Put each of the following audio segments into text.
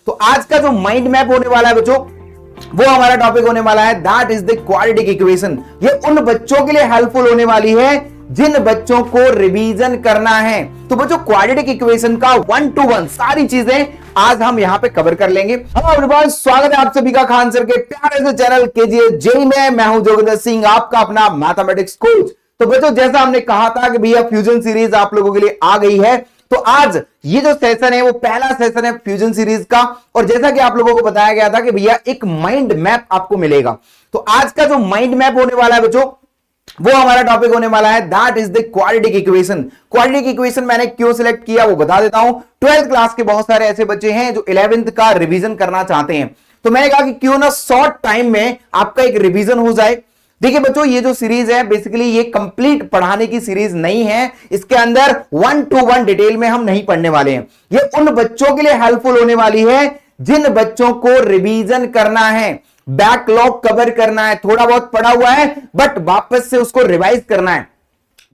तो आज का जो माइंड मैप होने वाला है बच्चों, वो हमारा टॉपिक होने वाला है that is the quadratic equation. ये उन बच्चों के लिए हेल्पफुल होने वाली है जिन बच्चों को रिवीजन करना है। तो बच्चों क्वाड्रेटिक इक्वेशन का 1 to 1 सारी चीजें आज हम यहां पे कवर कर लेंगे। स्वागत है आप सभी का खान सर के प्यारे से चैनल केजीएस जेई में। मैं हूं जोगिंदर सिंह, आपका अपना मैथमेटिक्स कोच। तो बच्चों जैसा हमने कहा था कि भैया फ्यूजन सीरीज आप लोगों के लिए आ गई है, तो आज ये जो सेशन है वो पहला सेशन है फ्यूजन सीरीज का। और जैसा कि आप लोगों को बताया गया था कि भैया एक माइंड मैप आपको मिलेगा, तो आज का जो माइंड मैप होने वाला है बच्चों, वो हमारा टॉपिक होने वाला है that is the quadratic equation. Quadratic equation मैंने क्यों सिलेक्ट किया वो बता देता हूं। 12th क्लास के बहुत सारे ऐसे बच्चे हैं जो 11th का रिवीजन करना चाहते हैं, तो मैंने कहा कि क्यों ना शॉर्ट टाइम में आपका एक रिवीजन हो जाए। देखिए बच्चों, ये जो सीरीज है बेसिकली ये कंप्लीट पढ़ाने की सीरीज नहीं है। इसके अंदर 1 to 1 डिटेल में हम नहीं पढ़ने वाले हैं। ये उन बच्चों के लिए हेल्पफुल होने वाली है जिन बच्चों को रिवीजन करना है, बैकलॉग कवर करना है, थोड़ा बहुत पढ़ा हुआ है बट वापस से उसको रिवाइज करना है।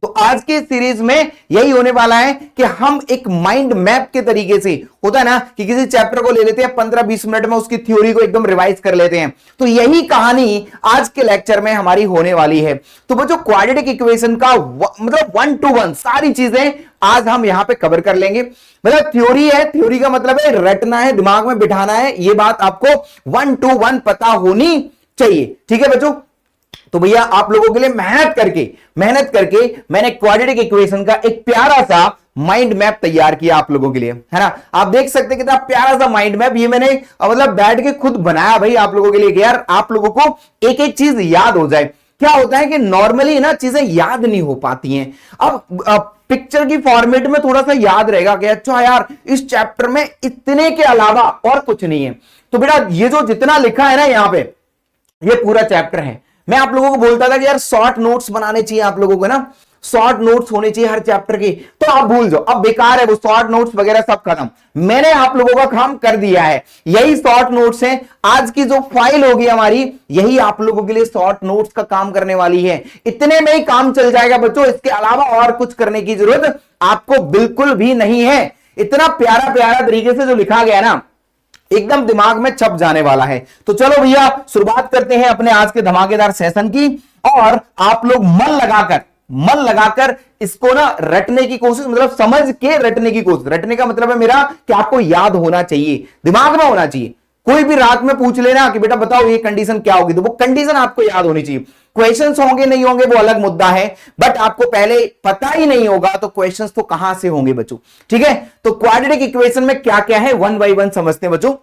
तो आज की सीरीज में यही होने वाला है कि हम एक माइंड मैप के तरीके से, होता है ना कि किसी चैप्टर को ले लेते हैं 15-20 मिनट में उसकी थ्योरी को एकदम रिवाइज कर लेते हैं, तो यही कहानी आज के लेक्चर में हमारी होने वाली है। तो बच्चों क्वाड्रेटिक इक्वेशन का मतलब 1 to 1 सारी चीजें आज हम यहां पे कवर कर लेंगे। मतलब थ्योरी है, थ्योरी का मतलब है रटना है, दिमाग में बिठाना है, ये बात आपको 1 to 1 पता होनी चाहिए। ठीक है बच्चों, तो भैया आप लोगों के लिए मेहनत करके मैंने क्वाड्रेटिक इक्वेशन का एक प्यारा सा माइंड मैप तैयार किया आप लोगों के लिए, है ना। आप देख सकते हैं कितना प्यारा सा माइंड मैप ये मैंने मतलब बैठ के खुद बनाया भाई आप लोगों के लिए, कि यार आप लोगों को एक एक चीज याद हो जाए। क्या होता है कि नॉर्मली ना चीजें याद नहीं हो पाती हैं। अब पिक्चर की फॉर्मेट में थोड़ा सा याद रहेगा कि अच्छा यार इस चैप्टर में इतने के अलावा और कुछ नहीं है। तो बेटा ये जो जितना लिखा है ना यहाँ पे, ये पूरा चैप्टर है। मैं आप लोगों को बोलता था कि यार शॉर्ट नोट्स बनाने चाहिए आप लोगों को ना, शॉर्ट नोट्स होने चाहिए हर चैप्टर के, तो आप भूल जाओ, अब बेकार है वो शॉर्ट नोट्स वगैरह सब खत्म। मैंने आप लोगों का काम कर दिया है, यही शॉर्ट नोट्स हैं। आज की जो फाइल होगी हमारी, यही आप लोगों के लिए शॉर्ट नोट्स का काम करने वाली है। इतने में ही काम चल जाएगा बच्चों, इसके अलावा और कुछ करने की जरूरत आपको बिल्कुल भी नहीं है। इतना प्यारा प्यारा तरीके से जो लिखा गया ना, एकदम दिमाग में छप जाने वाला है। तो चलो भैया शुरुआत करते हैं अपने आज के धमाकेदार सेशन की, और आप लोग मन लगाकर इसको ना रटने की कोशिश, मतलब समझ के रटने की कोशिश। रटने का मतलब है मेरा कि आपको याद होना चाहिए, दिमाग में होना चाहिए। कोई भी रात में पूछ लेना कि बेटा बताओ ये कंडीशन क्या होगी, तो वो कंडीशन आपको याद होनी चाहिए। क्वेश्चंस होंगे नहीं होंगे वो अलग मुद्दा है, बट आपको पहले पता ही नहीं होगा तो क्वेश्चंस तो कहां से होंगे बच्चों। ठीक है, तो क्वाड्रेटिक इक्वेशन में क्या क्या है 1 by 1 समझते हैं बच्चों।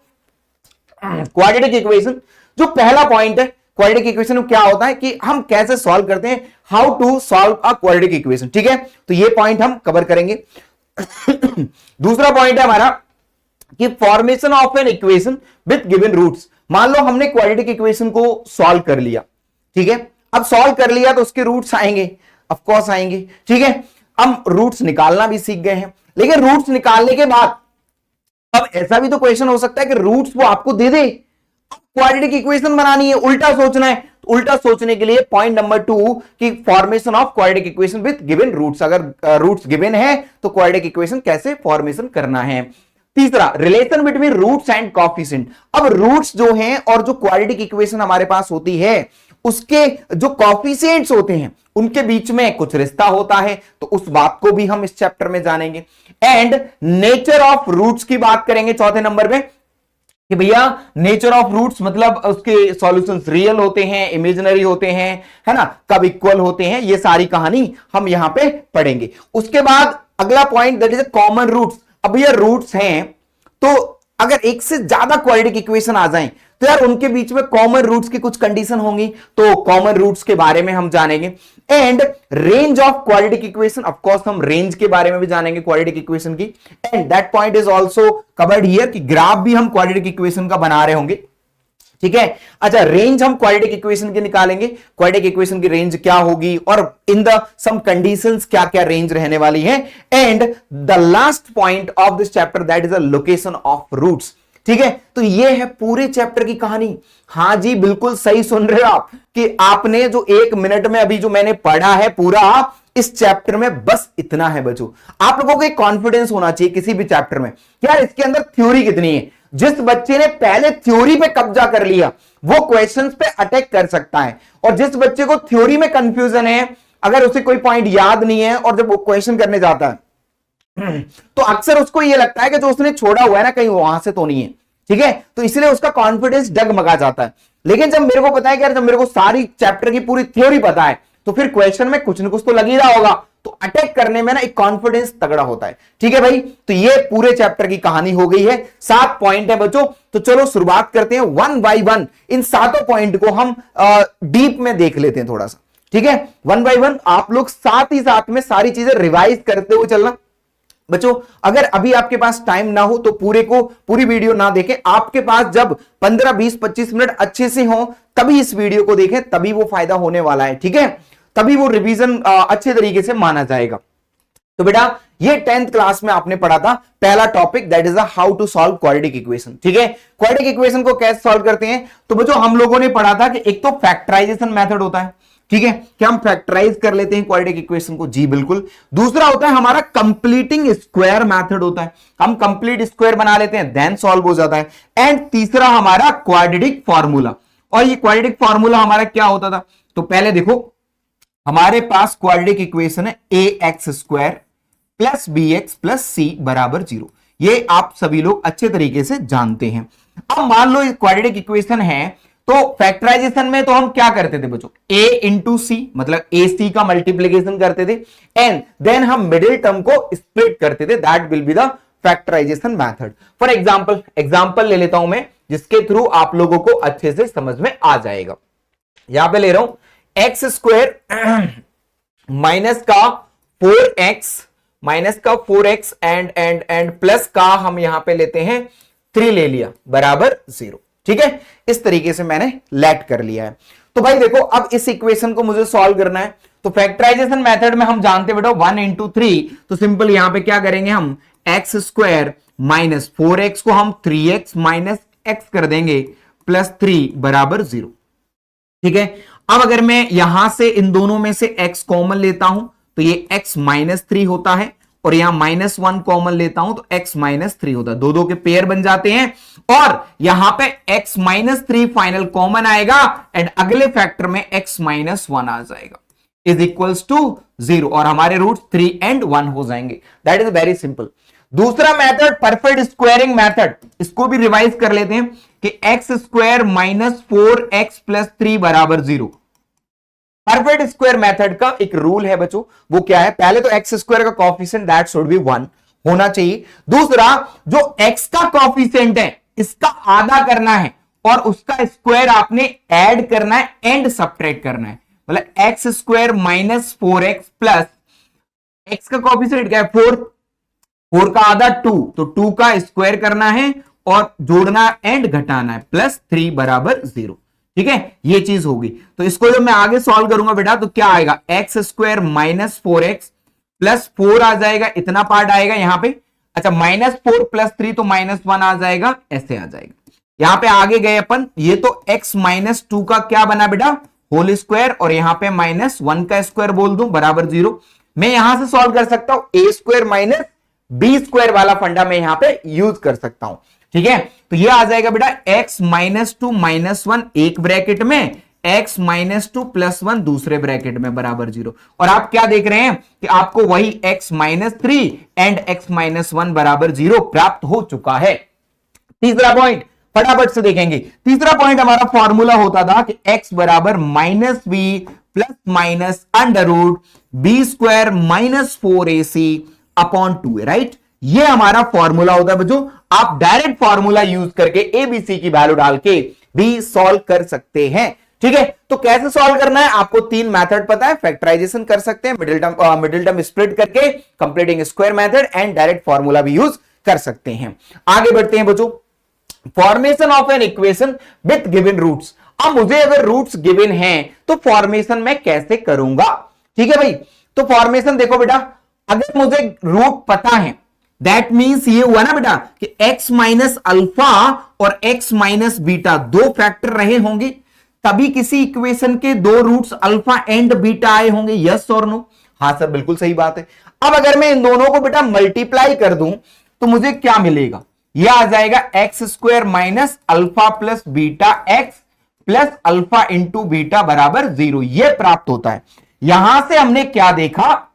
क्वाड्रेटिक इक्वेशन जो पहला पॉइंट है, क्वाड्रेटिक इक्वेशन में क्या होता है कि हम कैसे सॉल्व करते हैं, how to solve a quadratic equation. ठीक है, तो ये पॉइंट हम कवर करेंगे। दूसरा पॉइंट है हमारा कि formation of an equation with given roots. मान लो हमने क्वाड्रेटिक इक्वेशन को सॉल्व कर लिया, ठीक है, अब सॉल्व कर लिया तो उसके रूट्स आएंगे, ऑफ कोर्स आएंगे। ठीक है, हम रूट्स निकालना भी सीख गए हैं, लेकिन रूट्स निकालने के बाद अब ऐसा भी तो क्वेश्चन हो सकता है कि रूट्स वो आपको दे दे, क्वाड्रेटिक इक्वेशन बनानी है, उल्टा सोचना है। तो उल्टा सोचने के लिए पॉइंट नंबर 2 कि formation of quadratic equation with given roots. अगर रूट्स गिवन है तो क्वाड्रेटिक इक्वेशन कैसे फॉर्मेशन करना है। तीसरा, relation between roots and coefficient. अब रूट्स जो हैं और जो क्वाड्रेटिक इक्वेशन हमारे पास होती है, उसके जो कोएफिशिएंट्स होते हैं उनके बीच में कुछ रिश्ता होता है, तो उस बात को भी हम इस चैप्टर में जानेंगे। एंड नेचर ऑफ रूट्स की बात करेंगे चौथे नंबर में, कि भैया नेचर ऑफ रूट्स मतलब उसके सॉल्यूशंस रियल होते हैं, इमेजिनरी होते हैं, है ना, कब इक्वल होते हैं, ये सारी कहानी हम यहां पे पढ़ेंगे। उसके बाद अगला point that is common roots. अब ये रूट्स हैं, तो अगर एक से ज्यादा क्वाड्रेटिक इक्वेशन आ जाएं तो यार उनके बीच में कॉमन रूट्स की कुछ कंडीशन होंगी, तो कॉमन रूट्स के बारे में हम जानेंगे। And range of quadratic equation, of course हम रेंज के बारे में भी जानेंगे क्वाड्रेटिक इक्वेशन की। And that point is also covered here कि ग्राफ भी हम क्वाड्रेटिक इक्वेशन का बना रहे होंगे। ठीक है, अच्छा रेंज हम क्वाड्रेटिक इक्वेशन की निकालेंगे, क्वाड्रेटिक इक्वेशन की रेंज क्या होगी और इन द सम कंडीशंस क्या क्या रेंज रहने वाली है। And the last point of this chapter that is the location of roots. ठीक है, तो ये है पूरे चैप्टर की कहानी। हां जी बिल्कुल सही सुन रहे हो आप कि आपने जो 1 मिनट में अभी जो मैंने पढ़ा है पूरा, इस चैप्टर में बस इतना है बच्चों। आप लोगों को एक कॉन्फिडेंस होना चाहिए किसी भी चैप्टर में, यार इसके अंदर थ्योरी कितनी है। जिस बच्चे ने पहले थ्योरी पे कब्जा कर लिया वो क्वेश्चंस पे अटैक कर सकता है, और जिस बच्चे को थ्योरी में कंफ्यूजन है, अगर उसे कोई पॉइंट याद नहीं है और जब वो क्वेश्चन करने जाता है तो अक्सर उसको ये लगता है कि जो उसने छोड़ा हुआ है ना कहीं वहां से तो नहीं है, ठीक है, तो इसलिए उसका कॉन्फिडेंस डगमगा जाता है। लेकिन जब मेरे को पता है कि यार जब मेरे को सारी चैप्टर की पूरी थ्योरी पता है तो फिर क्वेश्चन में कुछ न कुछ तो लग ही रहा होगा, तो अटैक करने में ना एक कॉन्फिडेंस तगड़ा होता है। ठीक है भाई, तो ये पूरे चैप्टर की कहानी हो गई है, 7 पॉइंट है बच्चों। तो चलो शुरुआत करते हैं 1 बाय 1, इन 7 पॉइंट को हम डीप में देख लेते हैं थोड़ा सा। ठीक है, 1 बाय 1 आप लोग साथ ही साथ में सारी चीजें रिवाइज करते हुए चलना बच्चों। अगर अभी आपके पास टाइम ना हो तो पूरी वीडियो ना देखें, आपके पास जब 15, 20, 25 मिनट अच्छे से हो तभी इस वीडियो को देखें, तभी वो फायदा होने वाला है। ठीक है, तभी वो रिवीजन अच्छे तरीके से माना जाएगा। तो बेटा ये 10th क्लास में आपने पढ़ा था पहला topic, that is how to solve quadratic equation. ठीक है, क्वाड्रेटिक इक्वेशन को कैसे सॉल्व करते हैं, तो बच्चों हम लोगों ने पढ़ा था कि एक तो फैक्टराइजेशन मेथड होता है, ठीक है, कि हम फैक्टराइज कर लेते हैं क्वाड्रेटिक इक्वेशन को, जी बिल्कुल। दूसरा होता है हमारा कंप्लीटिंग स्क्वायर मेथड होता है, हम कंप्लीट स्क्वायर बना लेते हैं देन सॉल्व हो जाता है। एंड तीसरा हमारा क्वाड्रेटिक फॉर्मूला, और ये क्वाड्रेटिक फॉर्मूला हमारा क्या होता था, तो पहले देखो हमारे पास क्वाड्रेटिक इक्वेशन है ax² plus bx plus c बराबर 0, ये आप सभी लोग अच्छे तरीके से जानते हैं। अब मान लो क्वाड्रेटिक इक्वेशन है तो फैक्टराइजेशन में तो हम क्या करते थे बच्चों, a इंटू सी मतलब ac का मल्टीप्लीकेशन करते थे, एंड देन हम मिडिल टर्म को स्प्लिट करते थे, that will be the factorisation method. For example ले लेता हूं मैं जिसके थ्रू आप लोगों को अच्छे से समझ में आ जाएगा। यहां पे ले रहा हूं x² माइनस का 4x एंड प्लस का हम यहां पे लेते हैं 3 ले लिया बराबर 0। ठीक है, इस तरीके से मैंने लेट कर लिया है। तो भाई देखो अब इस इक्वेशन को मुझे सॉल्व करना है, तो फैक्टराइजेशन मेथड में हम जानते बेटा 1 इंटू 3, तो सिंपल यहां पे क्या करेंगे हम x² माइनस 4x को हम 3x माइनस x कर देंगे प्लस 3 बराबर 0। ठीक है, अब अगर मैं यहां से इन दोनों में से x कॉमन लेता हूं तो ये x माइनस 3 होता है, और यहां -1 कॉमन लेता हूं तो x माइनस 3 होता है, दो के पेयर बन जाते हैं, और यहां पे x माइनस 3 फाइनल कॉमन आएगा, एंड अगले फैक्टर में x माइनस 1 आ जाएगा इज इक्वल्स टू 0, और हमारे रूट्स 3 एंड 1 हो जाएंगे। That is very simple. दूसरा मेथड परफेक्ट स्क्वायरिंग मेथड, इसको भी रिवाइज कर लेते हैं कि x² माइनस 4x प्लस 3 बराबर 0। परफेक्ट स्क्वायर मेथड का एक रूल है बच्चों, वो क्या है, पहले तो x² का कॉफिशिएंट दैट शुड बी 1 होना चाहिए। दूसरा जो x का कॉफिशिएंट है इसका आधा करना है और उसका स्क्वायर आपने ऐड करना है एंड सब्ट्रैक्ट करना है, मतलब x² minus 4x plus x का कॉफिशिएंट क्या है 4 का आधा 2, तो 2 का स्क्वायर करना है और जोड़ना एंड घटाना है प्लस 3 बराबर 0। ठीक है, ये चीज होगी। तो इसको जब मैं आगे सॉल्व करूंगा बेटा तो क्या आएगा, x² माइनस 4x प्लस 4 आ जाएगा, इतना पार्ट आएगा यहां पे। अच्छा -4 प्लस 3 तो -1 आ जाएगा, ऐसे आ जाएगा। यहां पे आगे गए अपन, ये तो x माइनस 2 का क्या बना बेटा होल स्क्वायर, और यहां पे -1 का स्क्वायर बोल दूं बराबर 0। मैं यहां से सॉल्व कर सकता हूं a² माइनस b² वाला फंडा मैं यहां पे यूज कर सकता हूं। ठीक है, तो ये आ जाएगा बेटा x माइनस 2 माइनस 1 एक ब्रैकेट में, x माइनस 2 प्लस 1 दूसरे ब्रैकेट में बराबर 0। और आप क्या देख रहे हैं कि आपको वही x minus 3 and x minus 1 बराबर 0 प्राप्त हो चुका है। तीसरा पॉइंट फटाफट से देखेंगे। तीसरा पॉइंट हमारा फॉर्मूला होता था कि x बराबर minus B plus minus under root b² minus 4ac upon 2a, right. ये हमारा फॉर्मूला होता है बच्चों। आप डायरेक्ट फॉर्मूला यूज करके एबीसी की वैल्यू डाल के भी सॉल्व कर सकते हैं। ठीक है, तो कैसे सॉल्व करना है, आपको 3 मेथड पता है, फैक्टराइजेशन कर सकते हैं, मिडिल टर्म स्प्लिट करके, completing square method, and direct formula भी यूज कर सकते हैं। आगे बढ़ते हैं बच्चों, formation of an equation with given roots. अब मुझे अगर रूट्स गिवन हैं तो फॉर्मेशन मैं कैसे करूंगा। ठीक है भाई, तो फॉर्मेशन देखो बेटा, अगर मुझे रूट पता है दैट मींस ये हुआ ना बेटा कि x माइनस अल्फा और x माइनस बीटा दो फैक्टर रहे होंगे, तभी किसी इक्वेशन के दो रूट्स अल्फा एंड बीटा आए होंगे, यस और नो। हाँ सर बिल्कुल सही बात है। अब अगर मैं इन दोनों को बेटा मल्टीप्लाई कर दूं तो मुझे क्या मिलेगा, यह आ जाएगा x square minus alpha plus beta X plus alpha into beta बराबर 0, यह प्राप्त होता है। यहां से हमने क्या देखा,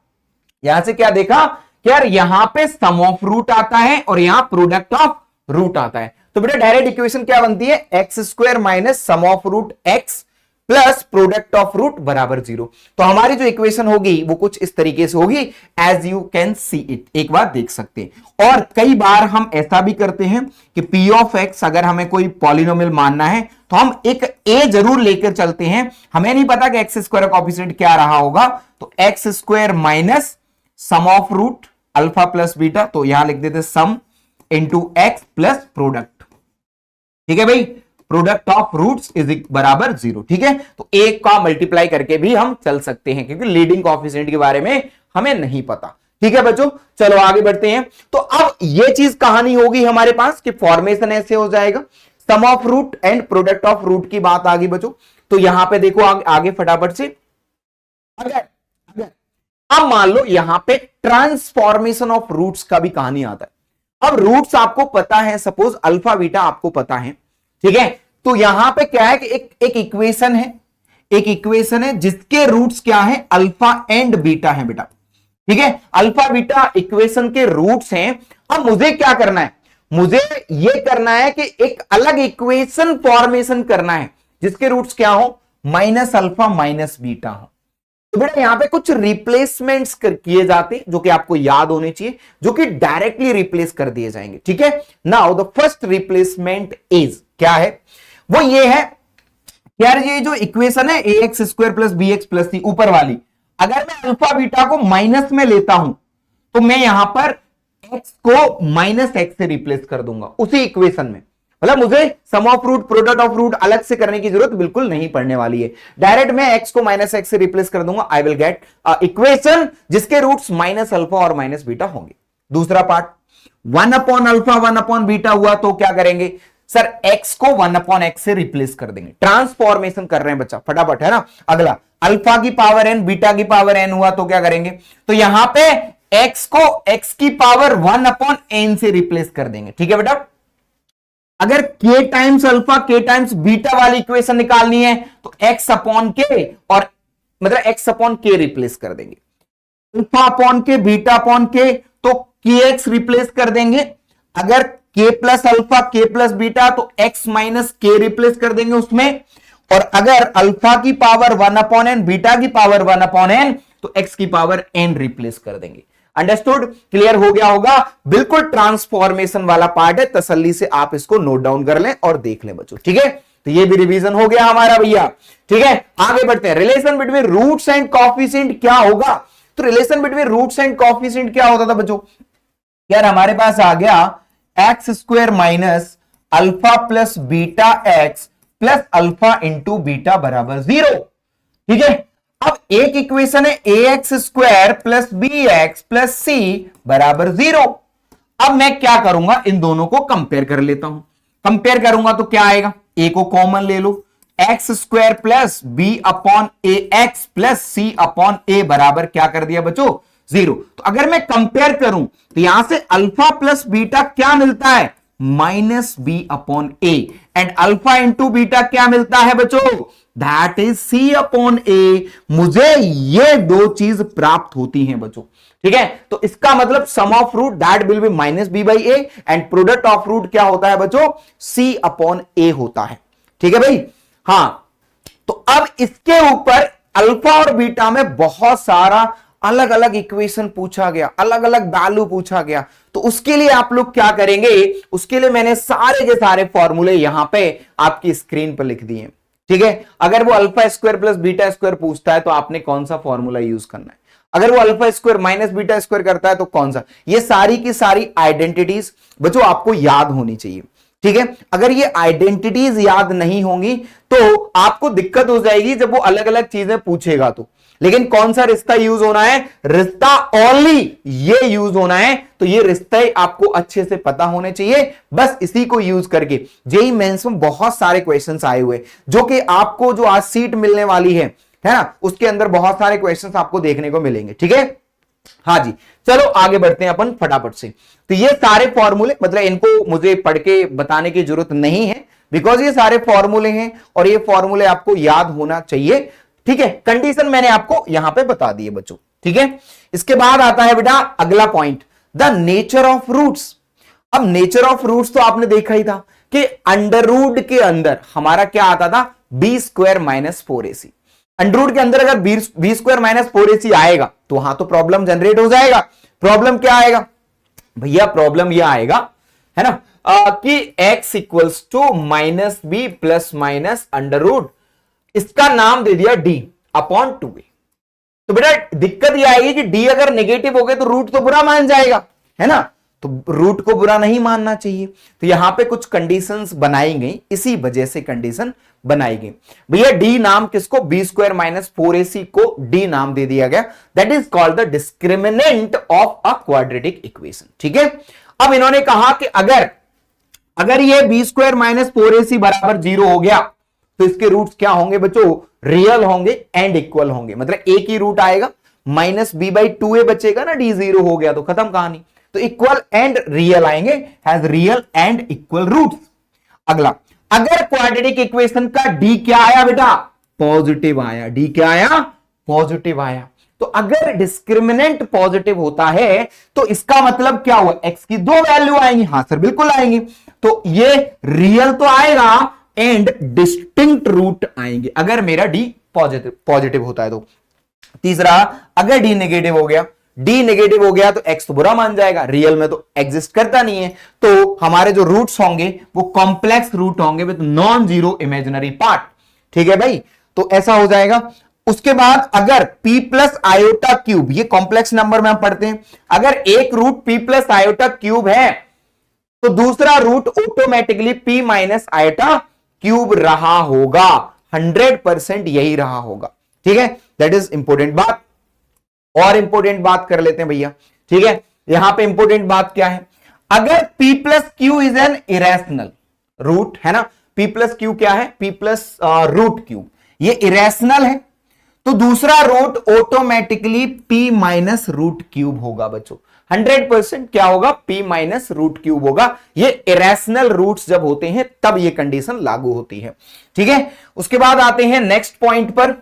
यहां से क्या देखा कि यार यहां पे सम ऑफ रूट आता है और यहां प्रोडक्ट ऑफ रूट आता है। तो बेटा डायरेक्ट इक्वेशन क्या बनती है, X square minus sum of root X plus product of root बराबर 0। तो हमारी जो इक्वेशन होगी वो कुछ इस तरीके से होगी, as you can see it, एक बार देख सकते हैं। और कई बार हम ऐसा भी करते हैं कि पी ऑफ एक्स अगर हमें कोई पॉलिनोमियल मानना है तो हम एक ए जरूर लेकर चलते हैं। हमें नहीं पता कि एक्स स्क्वायर का कोएफिशिएंट क्या रहा होगा, तो X square minus sum of root alpha plus beta, तो यहां लिख देते sum into X plus product. ठीक है भाई, प्रोडक्ट ऑफ रूट्स इज बराबर 0। ठीक है, तो एक का मल्टीप्लाई करके भी हम चल सकते हैं क्योंकि लीडिंग कोएफिशिएंट के बारे में हमें नहीं पता। ठीक है बच्चों, चलो आगे बढ़ते हैं। तो अब ये चीज कहानी होगी हमारे पास कि फॉर्मेशन ऐसे हो जाएगा, sum of root and product of root की बात आ गई बच्चों। तो यहां पे देखो आगे फटाफट से, अगर अब मान लो यहां पे ट्रांसफॉर्मेशन ऑफ रूट्स का भी कहानी आता है। अब रूट्स आपको पता है, सपोज अल्फा बीटा आपको पता है, ठीक है। तो यहां पे क्या है कि एक इक्वेशन है, एक इक्वेशन है जिसके रूट्स क्या है, अल्फा एंड बीटा है बेटा। ठीक है, अल्फा बीटा इक्वेशन के रूट्स हैं। अब मुझे क्या करना है, मुझे यह करना है कि एक अलग इक्वेशन फॉर्मेशन करना है जिसके रूट्स क्या हो, माइनस अल्फा माइनस बीटा हो। तो बेटा यहां पे कुछ रिप्लेसमेंट्स किए जाते जो कि आपको याद होने चाहिए, जो कि डायरेक्टली रिप्लेस कर दिए जाएंगे। ठीक है, now the first replacement is क्या है, वो ये है यार, ये जो इक्वेशन है A X square plus B X plus C ऊपर वाली, अगर मैं अल्फा बीटा को माइनस में लेता हूं तो मैं यहां पर एक्स को माइनस एक्स से रिप्लेस कर दूंगा उसी इक्वेशन में। मतलब मुझे sum of root product of root अलग से करने की जरूरत बिल्कुल नहीं पड़ने वाली है, डायरेक्ट मैं एक्स को माइनस एक्स से रिप्लेस कर दूंगा। आई विल गेट इक्वेशन जिसके रूट्स माइनस अल्फा और माइनस बीटा होंगे। दूसरा part, 1 upon alpha 1 upon beta हुआ तो क्या करेंगे सर, एक्स को 1 अपॉन एक्स से रिप्लेस कर देंगे। ट्रांसफॉर्मेशन कर रहे हैं बच्चा, फटाफट है ना। अगला अल्फा की पावर एन बीटा की पावर एन हुआ तो क्या करेंगे, तो यहां पे एक्स को एक्स की पावर 1 अपॉन एन से रिप्लेस कर देंगे। ठीक है बेटा, अगर k times alpha k times beta वाली इक्वेशन निकालनी है तो x अपॉन के और मतलब x अपॉन के रिप्लेस कर देंगे। अल्फा अपॉन के बीटा अपॉन के तो kx रिप्लेस कर देंगे। अगर k plus alpha k plus beta तो x माइनस के रिप्लेस कर देंगे उसमें। और अगर अल्फा की पावर 1 अपॉन एन बीटा की पावर 1 अपॉन एन तो x की पावर n रिप्लेस कर देंगे। अंडरस्टूड, क्लियर हो गया होगा। बिल्कुल ट्रांसफॉर्मेशन वाला पार्ट है, तसल्ली से आप इसको नोट डाउन कर लें और देख लें बच्चों। ठीक है, तो ये भी रिवीजन हो गया हमारा भैया। ठीक है, आगे बढ़ते हैं। Relation between roots and coefficient क्या होगा, तो relation between roots and coefficient क्या होता था बच्चों, यार हमारे पास आ गया X square minus alpha plus beta X plus alpha into beta बराबर 0। ठीक है, अब एक इक्वेशन है A X square plus B X plus C बराबर 0। अब मैं क्या करूंगा, इन दोनों को कंपेयर कर लेता हूं। कंपेयर करूंगा तो क्या आएगा, ए को कॉमन ले लो, X square plus B upon A X plus C upon A बराबर क्या कर दिया बच्चों, 0। तो अगर मैं कंपेयर करूं तो यहां से अल्फा प्लस बीटा क्या मिलता है, minus B upon A, and alpha into beta क्या मिलता है बच्चों, that is C upon A. मुझे ये दो चीज प्राप्त होती हैं बच्चों। ठीक है, तो इसका मतलब sum of root that will be minus B by A and product of root क्या होता है बच्चों, सी अपॉन ए होता है। ठीक है भाई, हां। तो अब इसके ऊपर अल्फा और बीटा में बहुत सारा अलग अलग इक्वेशन पूछा गया, अलग अलग वैल्यू पूछा गया। तो उसके लिए आप लोग क्या करेंगे, उसके लिए मैंने सारे के सारे फॉर्मूले यहां पे आपकी स्क्रीन पर लिख दिए। ठीक है, अगर वो alpha square plus beta square पूछता है तो आपने कौन सा फॉर्मूला यूज करना है, अगर वो alpha square minus beta square करता है तो कौन सा, ये सारी की सारी आइडेंटिटीज बच्चों आपको याद होनी चाहिए। ठीक है, अगर ये आइडेंटिटीज याद नहीं होंगी तो आपको दिक्कत हो जाएगी जब वो अलग अलग चीजें पूछेगा तो। लेकिन कौन सा रिश्ता यूज होना है, रिश्ता ओनली ये यूज होना है। तो ये रिश्ते आपको अच्छे से पता होने चाहिए, बस इसी को यूज करके जेईई मेंस में बहुत सारे क्वेश्चंस आए हुए जो कि आपको जो आज सीट मिलने वाली है है ना, उसके अंदर बहुत सारे क्वेश्चंस आपको देखने को मिलेंगे। ठीक है, हाँ जी, चलो आगे बढ़ते हैं अपन फटाफट से। तो ये सारे फॉर्मूले, मतलब इनको मुझे पढ़ के बताने की जरूरत नहीं है, बिकॉज ये सारे फॉर्मूले हैं और ये फॉर्मूले आपको याद होना चाहिए। ठीक है, कंडीशन मैंने आपको यहां पे बता दी है बच्चों। ठीक है, इसके बाद आता है बेटा अगला point, the nature of roots. अब नेचर ऑफ रूट्स तो आपने देखा ही था कि अंडर रूट के अंदर हमारा क्या आता था, B square minus 4ac। Under root के अंदर अगर बी स्क्वायर माइनस 4ac आएगा तो वहां तो प्रॉब्लम जनरेट हो जाएगा। प्रॉब्लम क्या आएगा भैया, प्रॉब्लम यह आएगा, है ना, कि x equals to minus B plus minus under root, इसका नाम दे दिया d अपॉन 2a। तो बेटा दिक्कत यह आएगी कि d अगर नेगेटिव हो गए तो रूट तो बुरा मान जाएगा, है ना, तो रूट को बुरा नहीं मानना चाहिए। तो यहां पे कुछ कंडीशंस बनाई गई, इसी वजह से कंडीशन बनाई गई। भैया डी नाम किसको, बी स्क्वायर माइनस 4ac को डी नाम दे दिया गया, that is called the discriminant of a quadratic equation. ठीक है, अब इन्होंने कहा कि अगर ये बी स्क्वायर माइनस 4ac बराबर 0 हो गया तो इसके रूट्स क्या होंगे बच्चों, रियल होंगे एंड इक्वल होंगे। मतलब एक ही रूट आएगा, माइनस बी बाई 2a बचेगा ना, डी 0 हो गया तो खत्म कहानी। तो इक्वल एंड रियल आएंगे, has real and equal roots. अगला, अगर क्वाड्रेटिक इक्वेशन का डी क्या आया बेटा, पॉजिटिव आया, डी क्या आया, पॉजिटिव आया। तो अगर डिस्क्रिमिनेंट पॉजिटिव होता है तो इसका मतलब क्या हुआ, एक्स की दो वैल्यू आएंगी। हाँ सर बिल्कुल आएंगी, तो ये रियल तो आएगा एंड डिस्टिंक्ट रूट आएंगे अगर मेरा डी पॉजिटिव होता है तो। तीसरा, अगर डी नेगेटिव हो गया, डी नेगेटिव हो गया तो एक्स तो बुरा मान जाएगा, रियल में तो एग्जिस्ट करता नहीं है, तो हमारे जो रूट्स होंगे वो कॉम्प्लेक्स रूट होंगे with non zero imaginary part. ठीक है भाई, तो ऐसा हो जाएगा। उसके बाद अगर p प्लस आयोटा क्यूब, ये कॉम्प्लेक्स नंबर में हम पढ़ते हैं, अगर एक root p plus iota cube है तो दूसरा root automatically p minus iota cube रहा होगा, 100% यही रहा होगा। ठीक है, दैट इज इंपॉर्टेंट बात। और इंपॉर्टेंट बात कर लेते हैं भैया। ठीक है, यहां पे इंपॉर्टेंट बात क्या है, अगर p plus Q is an irrational root, है ना, p प्लस क्यू क्या है, p प्लस रूट क्यू, ये इरेशनल है तो दूसरा root automatically p minus root cube होगा बच्चों, 100% क्या होगा, p माइनस रूट क्यूब होगा। ये इरेशनल रूट्स जब होते हैं तब ये कंडीशन लागू होती है। ठीक है, उसके बाद आते हैं नेक्स्ट पॉइंट पर।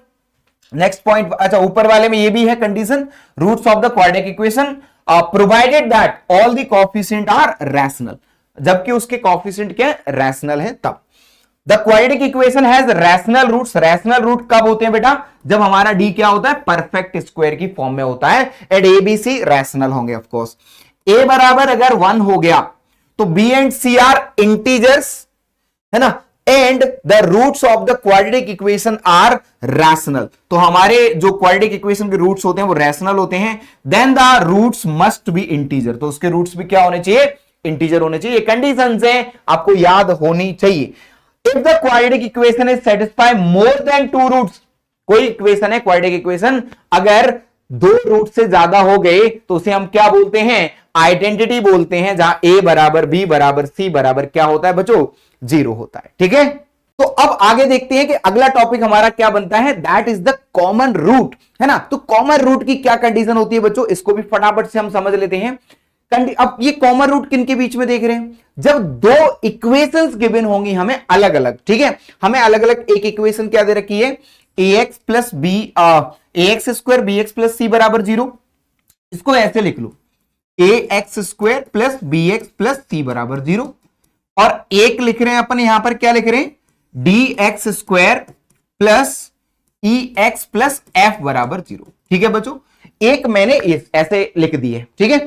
नेक्स्ट पॉइंट, अच्छा ऊपर वाले में ये भी है condition, roots of the quadratic equation provided that all the coefficient are rational, जबकि उसके कोएफिशिएंट क्या है, रैशनल है तब। The quadratic equation has rational roots. Rational root कब होते हैं बेटा, जब हमारा डी क्या होता है, परफेक्ट स्क्वायर की फॉर्म में होता है, and A B C rational होंगे ऑफ कोर्स। ए बराबर अगर 1 हो गया तो B and C are integers, है ना, and the roots of the quadratic equation are rational. तो हमारे जो क्वाड्रेटिक इक्वेशन के रूट्स होते हैं वो रैशनल होते हैं, then the roots must be integer, तो उसके रूट्स भी क्या होने चाहिए, इंटीजर होने चाहिए। कंडीशंस है, आपको याद होनी चाहिए। If the quadratic equation is satisfy more than 2 roots, कोई इक्वेशन है क्वाड्रेटिक इक्वेशन, अगर 2 रूट से ज्यादा हो गए तो उसे हम क्या बोलते हैं, आइडेंटिटी बोलते हैं, जहां a बराबर b बराबर c बराबर क्या होता है बच्चों, 0 होता है। ठीक है, तो अब आगे देखते हैं कि अगला टॉपिक हमारा क्या बनता है, that is the common root, है ना। तो कॉमन रूट की क्या कंडीशन होती है बच्चों, इसको भी फटाफट से हम समझ लेते हैं। अब ये कॉमन रूट किन के बीच में देख रहे हैं, जब 2 इक्वेशंस गिवन होंगी हमें अलग अलग। ठीक है, हमें अलग अलग एक इक्वेशन क्या दे रखी है, ax plus B ax square B X plus C बराबर 0, इसको ऐसे लिख लो, ax square plus B X plus C बराबर 0, और एक लिख रहे हैं अपन यहां पर, क्या लिख रहे हैं, dx square plus ex plus f बराबर 0। ठीक है बच्चों, एक मैंने ऐसे लिख दी है। ठीक है,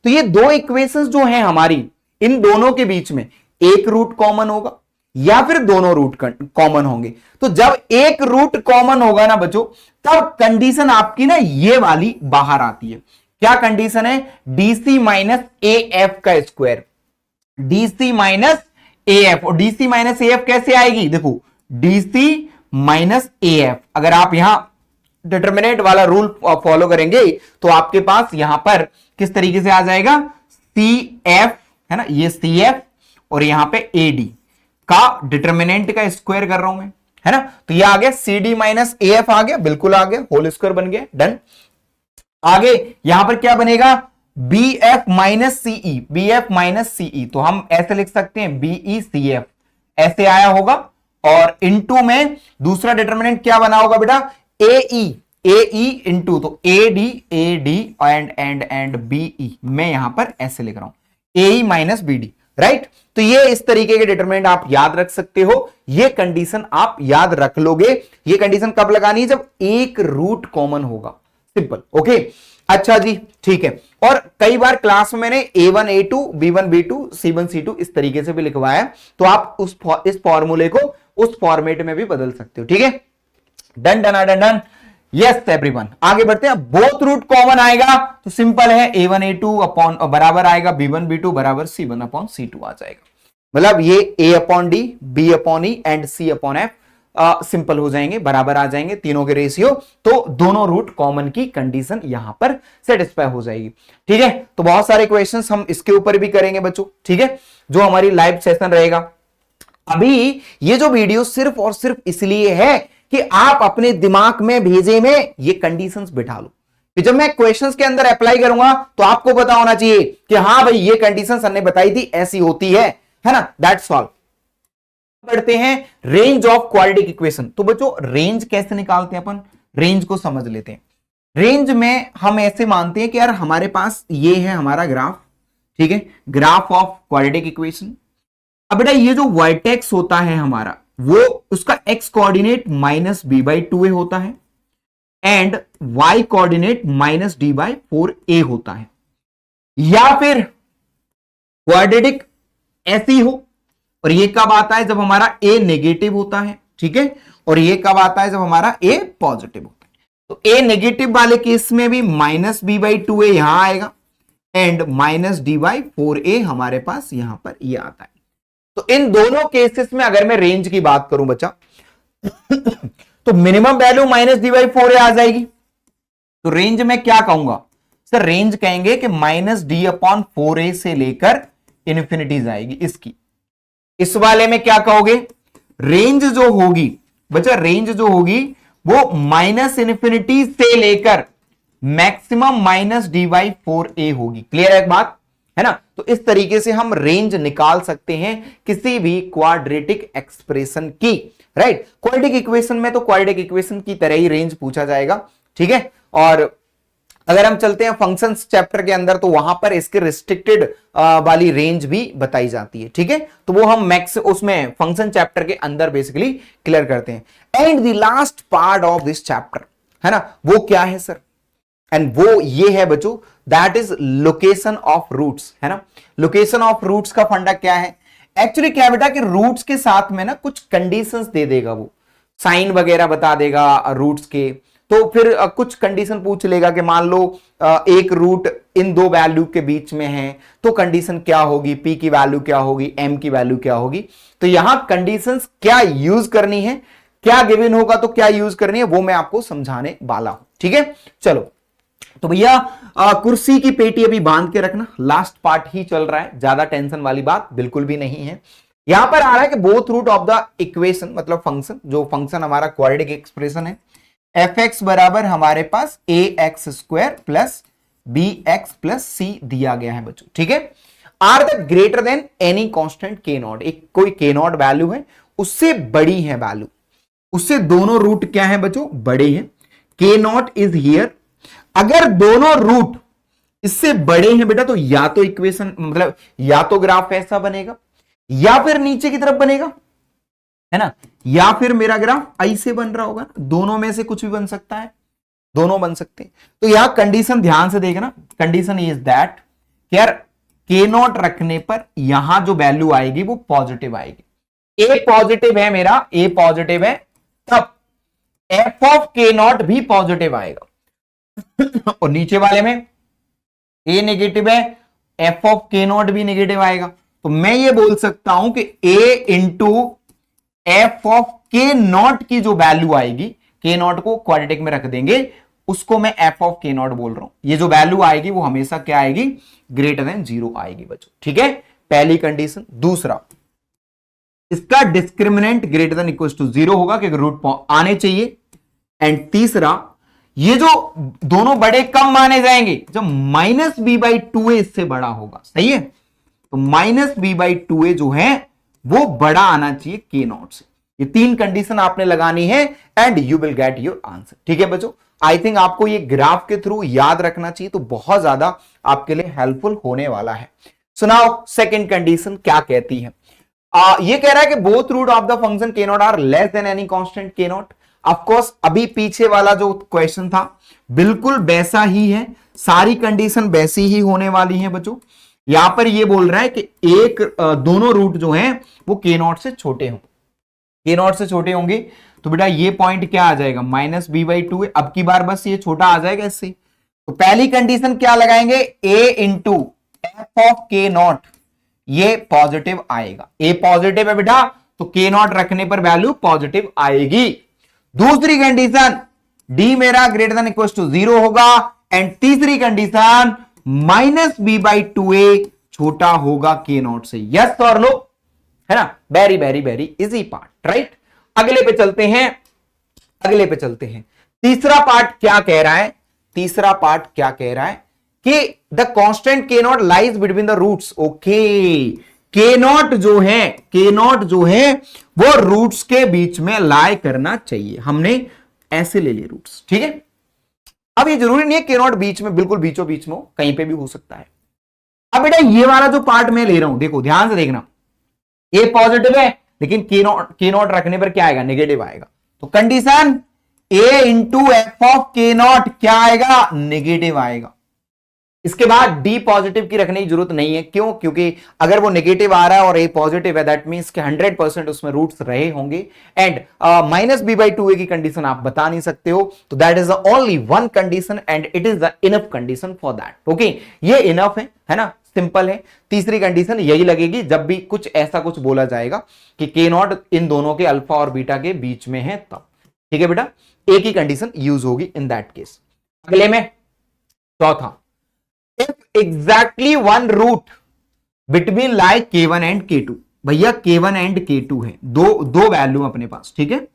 तो ये 2 इक्वेशंस जो हैं हमारी, इन दोनों के बीच में एक रूट कॉमन होगा या फिर दोनों रूट कॉमन होंगे। तो जब एक रूट कॉमन होगा ना बच्चों, तब कंडीशन आपकी ना ये वाली बाहर आती है। क्या कंडीशन है, डीसी माइनस ए एफ का square, DC minus A F, और डीसी माइनस ए एफ कैसे आएगी, देखो डीसी माइनस ए एफ, अगर आप यहां डिटरमिनेंट वाला रूल फॉलो करेंगे तो आपके पास यहां पर किस तरीके से आ जाएगा, सी एफ, है ना, ये सी एफ और यहां पे ए डी का डिटरमिनेंट का स्क्वायर कर रहा हूं मैं, है ना। तो ये आ गया C D minus A F आ गया, बिल्कुल आ गया, होल स्क्वायर बन गया, डन। आगे यहां पर क्या बनेगा, B F minus CE, B F minus CE, तो हम ऐसे लिख सकते हैं बीई सी एफ, ऐसे आया होगा। और इनटू में दूसरा डिटरमिनेंट क्या बना होगा बेटा, एई, एई इंटू, तो ए डी एंड बीई, मैं यहां पर ऐसे लिख रहा हूं एई माइनस बी डी, राइट। तो ये इस तरीके के डिटरमिनेंट आप याद रख सकते हो, ये कंडीशन आप याद रख लोगे। ये कंडीशन कब लगानी है, जब एक रूट कॉमन होगा, सिंपल, ओके। अच्छा जी, ठीक है। और कई बार क्लास में मैंने A1 A2 B1 B2 C1 C2 इस तरीके से भी लिखवाया, तो आप इस फॉर्मूले को उस फॉर्मेट में भी बदल सकते हो, ठीक है। Done done done done, yes everyone. आगे बढ़ते हैं, बोथ रूट कॉमन आएगा तो सिंपल है, A1 A2 अपॉन बराबर आएगा B1 B2 बराबर C1 अपॉन C2 आ जाएगा। मतलब ये A upon D, B upon E and C upon F simple हो जाएंगे, बराबर आ जाएंगे तीनों के रेशियो, तो दोनों रूट कॉमन की कंडीशन यहां पर सेटिस्फाई हो जाएगी, ठीक है। तो बहुत सारे क्वेश्चंस हम इसके ऊपर भी करेंगे बच्चों, ठीक है, जो हमारी लाइव सेशन रहेगा। अभी ये जो वीडियो सिर्फ और सिर्फ इसलिए है कि आप अपने दिमाग में भेजे में ये कंडीशंस बिठा लो, कि जब मैं क्वेश्चंस के अंदर अप्लाई करूंगा तो आपको पता होना चाहिए कि हाँ भाई ये कंडीशंस हमने बताई थी, ऐसी होती है ना, दैट्स ऑल। बढ़ते हैं रेंज ऑफ क्वाड्रेटिक इक्वेशन। तो बच्चों रेंज कैसे निकालते हैं अपन, रेंज को समझ लेते हैं। रेंज में हम ऐसे मानते हैं कि यार हमारे पास ये है हमारा ग्राफ, ठीक है, ग्राफ ऑफ क्वाड्रेटिक इक्वेशन। अब बेटा ये जो वर्टेक्स होता है हमारा, वो उसका X coordinate minus B by 2a होता है and Y coordinate minus D by 4a होता है। या फिर क्वाड्रेटिक ऐसी हो, और ये कब आता है, जब हमारा a नेगेटिव होता है, ठीक है, और ये कब आता है, जब हमारा a पॉजिटिव होता है। तो a नेगेटिव वाले केस में भी माइनस बी बाई 2a यहां आएगा and minus D by 4a हमारे पास यहां पर ये आता है। तो इन दोनों केसेस में अगर मैं रेंज की बात करूं बच्चा तो minimum value minus D by 4a आ जाएगी। तो रेंज में क्या कहूंगा सर, रेंज कहेंगे कि माइनस डी अपॉन 4a से लेकर इन्फिनिटी जाएगी इसकी। इस वाले में क्या कहोगे, रेंज जो होगी बच्चा, रेंज जो होगी वो माइनस इन्फिनिटी से लेकर maximum minus D by 4a होगी। क्लियर है एक बात, है ना। तो इस तरीके से हम रेंज निकाल सकते हैं किसी भी क्वाड्रेटिक एक्सप्रेशन की, राइट। क्वाड्रेटिक इक्वेशन में तो क्वाड्रेटिक इक्वेशन की तरह ही रेंज पूछा जाएगा, ठीक है। और अगर हम चलते हैं फंक्शंस चैप्टर के अंदर, तो वहां पर इसके रिस्ट्रिक्टेड वाली रेंज भी बताई जाती है, ठीक है। तो वो हम मैक्स उसमें फंक्शन चैप्टर के अंदर बेसिकली क्लियर करते हैं। And the last part of this chapter, है ना, वो क्या है सर, एंड वो ये है बच्चों, that is location of roots, है ना। लोकेशन ऑफ रूट्स का फंडा क्या है, एक्चुअली क्या बेटा कि रूट्स के साथ में ना कुछ कंडीशंस दे देगा, वो साइन वगैरह बता देगा रूट्स के। तो फिर कुछ कंडीशन पूछ लेगा कि मान लो एक रूट इन दो वैल्यू के बीच में है, तो कंडीशन क्या होगी, p की वैल्यू क्या होगी, m की वैल्यू क्या होगी। तो यहां कंडीशंस क्या यूज करनी है, क्या गिवन होगा तो क्या यूज करनी है, वो मैं आपको समझाने वाला हूं, ठीक है। चलो तो भैया कुर्सी की पेटी अभी बांध के रखना, लास्ट पार्ट ही चल रहा है, ज्यादा टेंशन वाली बात बिल्कुल भी नहीं है। यहां पर आ रहा है कि both root of the equation, मतलब फंक्शन, जो फंक्शन हमारा क्वाड्रेटिक एक्सप्रेशन है, एफ एक्स बराबर हमारे पास A X square plus B X plus C दिया गया है बच्चों, ठीक है। Are the greater than any constant K naught, एक कोई के नॉट वैल्यू है, उससे बड़ी है वैल्यू, उससे दोनों रूट क्या है बच्चों, बड़े हैं। के नॉट इज हियर, अगर दोनों रूट इससे बड़े हैं बेटा, तो या तो इक्वेशन मतलब या तो ग्राफ ऐसा बनेगा या फिर नीचे की तरफ बनेगा, है ना, या फिर मेरा ग्राफ ऐसे बन रहा होगा। दोनों में से कुछ भी बन सकता है, दोनों बन सकते हैं। तो यहां कंडीशन ध्यान से देखना, कंडीशन इज दैट यार के नॉट रखने पर यहां जो वैल्यू आएगी वो पॉजिटिव आएगी। ए पॉजिटिव है मेरा, ए पॉजिटिव है, तब एफ ऑफ के नॉट भी पॉजिटिव आएगा। और नीचे वाले में ए नेगेटिव है, एफ ऑफ के नॉट भी नेगेटिव आएगा। तो मैं ये बोल सकता हूं कि ए इंटू एफ ऑफ के नॉट की जो वैल्यू आएगी, के नॉट को क्वाड्रेटिक में रख देंगे, उसको मैं एफ ऑफ के नॉट बोल रहा हूं। ये जो वैल्यू आएगी वो हमेशा क्या आएगी, ग्रेटर देन 0 आएगी बच्चों, ठीक है, पहली कंडीशन। दूसरा, इसका discriminant greater than equal to 0 होगा क्योंकि रूट आने चाहिए। एंड तीसरा, ये जो दोनों बड़े कम माने जाएंगे जब माइनस बी बाई टू ए इससे बड़ा होगा। सही है, तो माइनस बी बाई टू ए जो है वो बड़ा आना चाहिए के नॉट से। ये तीन कंडीशन आपने लगानी है and you will get your answer. ठीक है बच्चों, आई थिंक आपको ये ग्राफ के थ्रू याद रखना चाहिए, तो बहुत ज्यादा आपके लिए हेल्पफुल होने वाला है। सो नाउ सेकंड कंडीशन क्या कहती है? ये कह रहा है कि both root of the function K naught are less than any constant K naught. Of course अभी पीछे वाला जो क्वेश्चन था बिल्कुल वैसा ही है, सारी कंडीशन वैसी ही होने वाली है बच्चों। यहां पर ये बोल रहा है कि एक दोनों रूट जो हैं वो के नॉट से छोटे हों, के नॉट से छोटे होंगे, तो बेटा ये पॉइंट क्या आ जाएगा? Minus B by two. अब की बार बस ये छोटा आ जाएगा इससे। तो पहली कंडीशन क्या लगाएंगे? ए इंटू एफ ऑफ के नॉट, ये पॉजिटिव आएगा। ए पॉजिटिव है बेटा, तो के नॉट रखने पर वैल्यू पॉजिटिव आएगी। दूसरी कंडीशन, डी मेरा ग्रेटर देन इक्वल टू 0 होगा। एंड तीसरी condition, minus B by two A छोटा होगा के नॉट से। यस और नो, है ना? Very very very easy part, right? अगले पे चलते हैं, अगले पे चलते हैं। तीसरा पार्ट क्या कह रहा है? तीसरा पार्ट क्या कह रहा है कि the constant K not lies between the roots. Okay, K not जो है, के नॉट जो है वो रूट्स के बीच में लाई करना चाहिए। हमने ऐसे ले लिए रूट्स, ठीक है? अब ये जरूरी नहीं है के नॉट बीच में, बिल्कुल बीचों बीच में हो, कहीं पे भी हो सकता है। अब बेटा ये वाला जो पार्ट मैं ले रहा हूं, देखो ध्यान से देखना, ए पॉजिटिव है लेकिन के नॉट रखने पर क्या आएगा? नेगेटिव आएगा। तो condition A into F of के नॉट क्या आएगा? नेगेटिव आएगा। इसके बाद डी पॉजिटिव की रखने की जरूरत नहीं है। क्यों? क्योंकि अगर वो नेगेटिव आ रहा है और ए पॉजिटिव है, दैट मींस कि 100% उसमें रूट्स रहे होंगे। And minus B by two A की कंडीशन आप बता नहीं सकते हो, तो that is the only one condition and it is the enough condition for that. Okay, ये इनफ है ना, सिंपल है। तीसरी कंडीशन यही लगेगी जब भी कुछ ऐसा कुछ बोला जाएगा कि के नॉट इन दोनों के अल्फा और बीटा के बीच में है तब। ठीक है बेटा, एक ही कंडीशन यूज होगी इन दैट केस। अगले में चौथा, if exactly one root between like k1 and k2। भैया k1 एंड k2 है, दो वैल्यू अपने पास, ठीक है?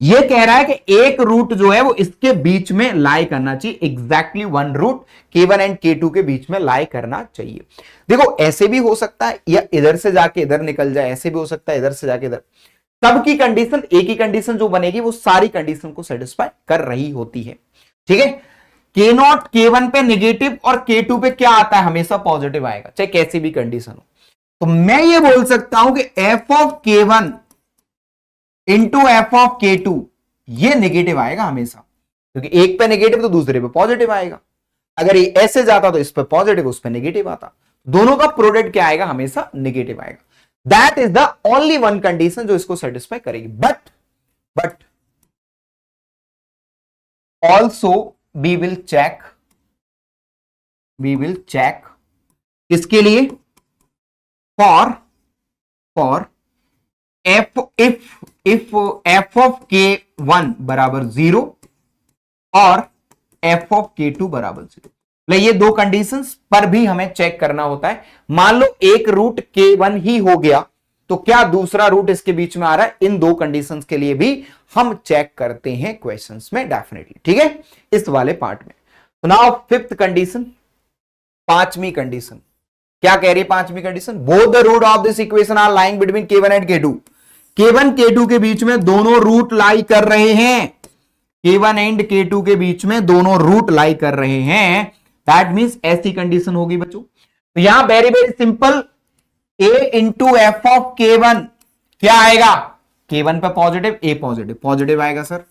ये कह रहा है कि एक रूट जो है वो इसके बीच में लाई करना चाहिए। Exactly one root k1 and k2 के बीच में लाई करना चाहिए। देखो ऐसे भी हो सकता है, या इधर से जाके इधर निकल जाए, ऐसे भी हो सकता है इधर से जाके इधर। सबकी कंडीशन, एक ही कंडीशन जो बनेगी वो सारी कंडीशन को सेटिस्फाई कर रही होती है। ठीक है, के नॉट k1 पे नेगेटिव और k2 पे क्या आता है? हमेशा पॉजिटिव आएगा, चाहे कैसी भी कंडीशन हो। तो मैं ये बोल सकता हूं कि f of k1 into F of k2 ये नेगेटिव आएगा हमेशा, क्योंकि एक पे नेगेटिव तो दूसरे पे पॉजिटिव आएगा। अगर ये ऐसे जाता तो इस पे पॉजिटिव, उस पे नेगेटिव आता, दोनों का प्रोडक्ट क्या आएगा? हमेशा नेगेटिव आएगा। That is the only one condition जो इसको सेटिस्फाई करेगी। But also we will check किसके लिए? For if F of k1 बराबर 0 और एफ ऑफ k2 बराबर 0। ये दो कंडीशंस पर भी हमें चेक करना होता है। मान लो एक रूट k1 ही हो गया, तो क्या दूसरा रूट इसके बीच में आ रहा है? इन दो कंडीशंस के लिए भी हम चेक करते हैं क्वेश्चंस में डेफिनेटली। ठीक है, इस वाले पार्ट में। तो नाउ फिफ्थ कंडीशन, पांचवी कंडीशन क्या कह रही है? पांचवी condition, both the root of this equation are lying between k1 and k2। k1 k2 के बीच में दोनों रूट लाई कर रहे हैं। k1 एंड k2 के बीच में दोनों रूट लाई कर रहे हैं। दैट मींस ऐसी कंडीशन होगी बच्चों। तो यहां very very simple, a into F of k1 क्या आएगा? k1 पे पॉजिटिव, a पॉजिटिव, पॉजिटिव आएगा sir.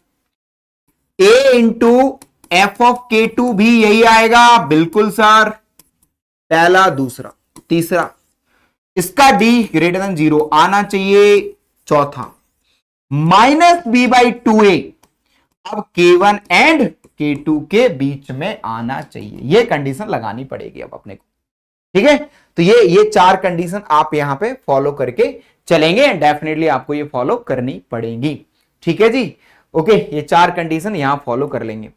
a into F of k2 भी यही आएगा, बिल्कुल सर। पहला, दूसरा, तीसरा, इसका d ग्रेटर देन 0 आना चाहिए। चौथा, माइनस बी बाई टू ए अब k1 एंड k2 के बीच में आना चाहिए। ये कंडीशन लगानी पड़ेगी अब अपने को। ठीक है, तो ये चार कंडीशन आप यहां पे फॉलो करके चलेंगे, डेफिनेटली आपको ये फॉलो करनी पड़ेगी। ठीक है जी, ओके, ये चार कंडीशन यहां फॉलो कर लेंगे।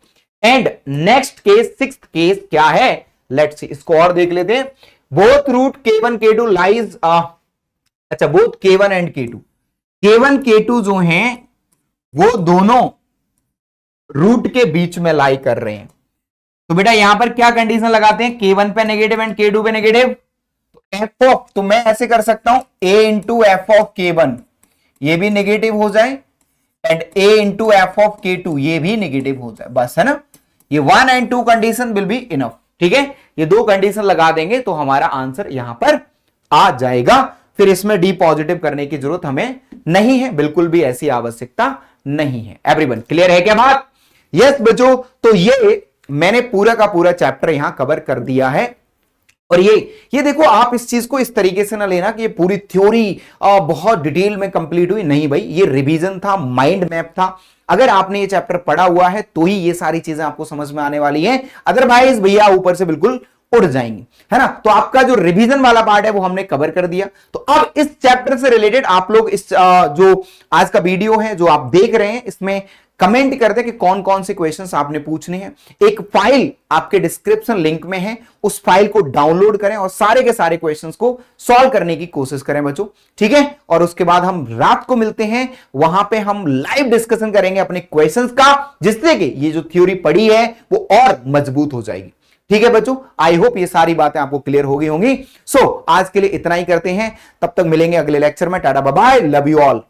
And next case, sixth case क्या है? लेट्स सी, इसको और देख लेते हैं। Both root k1 k2 lies, अच्छा, both k1 and k2, K1 K2 जो हैं वो दोनों रूट के बीच में लाई कर रहे हैं। तो बेटा यहां पर क्या कंडीशन लगाते हैं, K1 पे नेगेटिव एंड K2 पे नेगेटिव, एफ ऑफ, तो मैं ऐसे कर सकता हूं a into F of K1 ये भी नेगेटिव हो जाए and a into F of K2 ये भी नेगेटिव हो जाए, बस है ना। ये 1 and 2 condition will be enough, ठीक है। ये दो कंडीशन लगा देंगे तो हमारा आंसर यहां पर आ जाएगा। फिर इसमें डी पॉजिटिव करने की जरूरत हमें नहीं है, बिल्कुल भी ऐसी आवश्यकता नहीं है। एवरीवन क्लियर है क्या बात? यस बच्चों, तो ये मैंने पूरा का पूरा चैप्टर यहां कवर कर दिया है। और ये देखो, आप इस चीज को इस तरीके से ना लेना कि ये पूरी थ्योरी बहुत डिटेल में कंप्लीट हुई, नहीं भाई, ये रिवीजन था, माइंड मैप था। अगर आपने ये चैप्टर पढ़ा हुआ है तो ही ये सारी चीजें आपको समझ में आने वाली हैं, अदरवाइज भैया ऊपर से बिल्कुल उड़ जाएंगी, है ना। तो आपका जो रिवीजन वाला पार्ट है वो हमने कवर कर दिया। तो अब इस चैप्टर से रिलेटेड आप लोग इस जो आज का वीडियो है जो आप देख रहे हैं इसमें कमेंट कर दे कि कौन कौन से क्वेश्चंस आपने पूछने हैं। एक फाइल आपके डिस्क्रिप्शन लिंक में है, उस फाइल को डाउनलोड करें और सारे के सारे क्वेश्चंस को सॉल्व करने की कोशिश करें बच्चों, ठीक है। और उसके बाद हम रात को मिलते हैं, वहां पे हम लाइव डिस्कशन करेंगे अपने क्वेश्चंस का, जिससे कि ये जो थ्योरी पढ़ी है वो और मजबूत हो जाएगी, ठीक है बच्चों। आई होप ये सारी बातें आपको क्लियर हो गई होंगी। सो आज के लिए इतना ही करते हैं, तब तक मिलेंगे अगले लेक्चर में। Tata bye bye, love you all.